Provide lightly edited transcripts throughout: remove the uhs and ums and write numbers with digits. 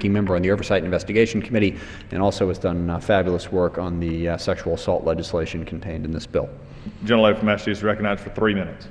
Member on the Oversight and Investigation Committee, and also has done fabulous work on the sexual assault legislation contained in this bill. The gentlelady from Massachusetts is recognized for 3 minutes.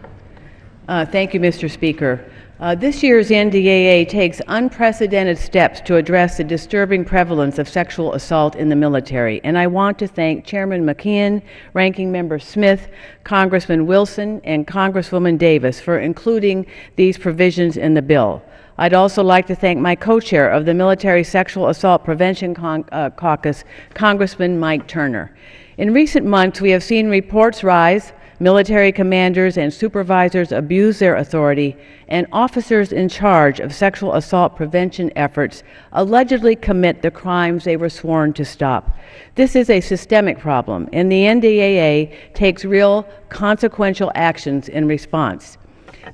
Thank you, Mr. Speaker. This year's NDAA takes unprecedented steps to address the disturbing prevalence of sexual assault in the military, and I want to thank Chairman McKeon, Ranking Member Smith, Congressman Wilson, and Congresswoman Davis for including these provisions in the bill. I'd also like to thank my co-chair of the Military Sexual Assault Prevention Caucus, Congressman Mike Turner. In recent months, we have seen reports rise, military commanders and supervisors abuse their authority, and officers in charge of sexual assault prevention efforts allegedly commit the crimes they were sworn to stop. This is a systemic problem, and the NDAA takes real consequential actions in response.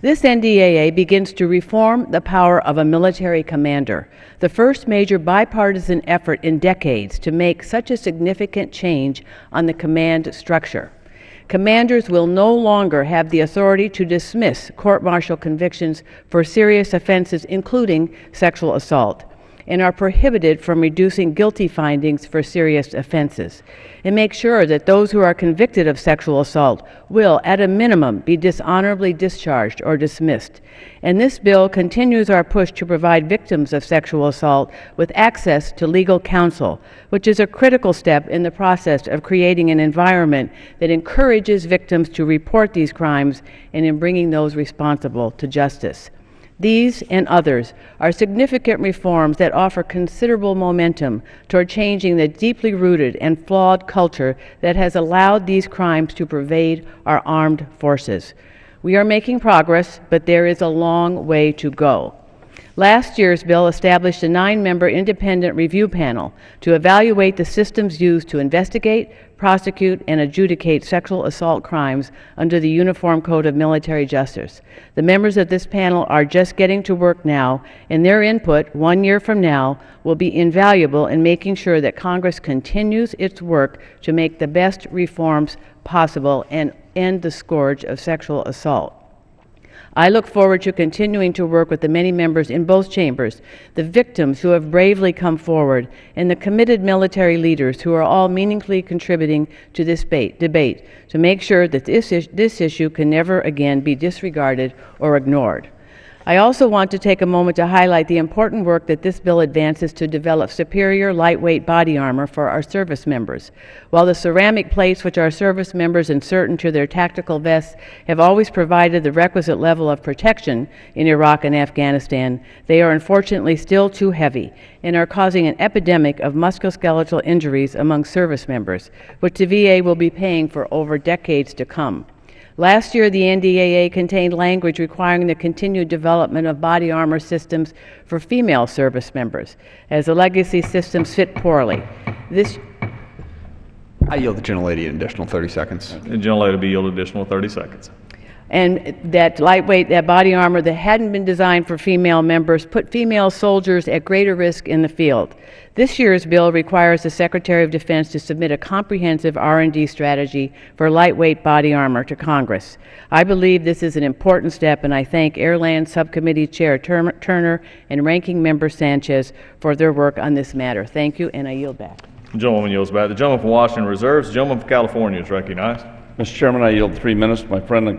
This NDAA begins to reform the power of a military commander, the first major bipartisan effort in decades to make such a significant change on the command structure. Commanders will no longer have the authority to dismiss court-martial convictions for serious offenses, including sexual assault, and are prohibited from reducing guilty findings for serious offenses. It makes sure that those who are convicted of sexual assault will, at a minimum, be dishonorably discharged or dismissed. And this bill continues our push to provide victims of sexual assault with access to legal counsel, which is a critical step in the process of creating an environment that encourages victims to report these crimes and in bringing those responsible to justice. These and others are significant reforms that offer considerable momentum toward changing the deeply rooted and flawed culture that has allowed these crimes to pervade our armed forces. We are making progress, but there is a long way to go. Last year's bill established a 9-member independent review panel to evaluate the systems used to investigate, prosecute, and adjudicate sexual assault crimes under the Uniform Code of Military Justice. The members of this panel are just getting to work now, and their input 1 year from now will be invaluable in making sure that Congress continues its work to make the best reforms possible and end the scourge of sexual assault. I look forward to continuing to work with the many members in both chambers, the victims who have bravely come forward, and the committed military leaders who are all meaningfully contributing to this debate to make sure that this issue can never again be disregarded or ignored. I also want to take a moment to highlight the important work that this bill advances to develop superior lightweight body armor for our service members. While the ceramic plates which our service members insert into their tactical vests have always provided the requisite level of protection in Iraq and Afghanistan, they are unfortunately still too heavy and are causing an epidemic of musculoskeletal injuries among service members, which the VA will be paying for over decades to come. Last year, the NDAA contained language requiring the continued development of body armor systems for female service members, as the legacy systems fit poorly. I yield the gentlelady an additional 30 seconds. The gentlelady will be yielded additional 30 seconds. And that lightweight, that body armor that hadn't been designed for female members put female soldiers at greater risk in the field. This year's bill requires the Secretary of Defense to submit a comprehensive R&D strategy for lightweight body armor to Congress. I believe this is an important step, and I thank Airland Subcommittee Chair Turner and Ranking Member Sanchez for their work on this matter. Thank you, and I yield back. The gentlewoman yields back. The gentleman from Washington reserves. The gentleman from California is recognized. Mr. Chairman, I yield 3 minutes to my friend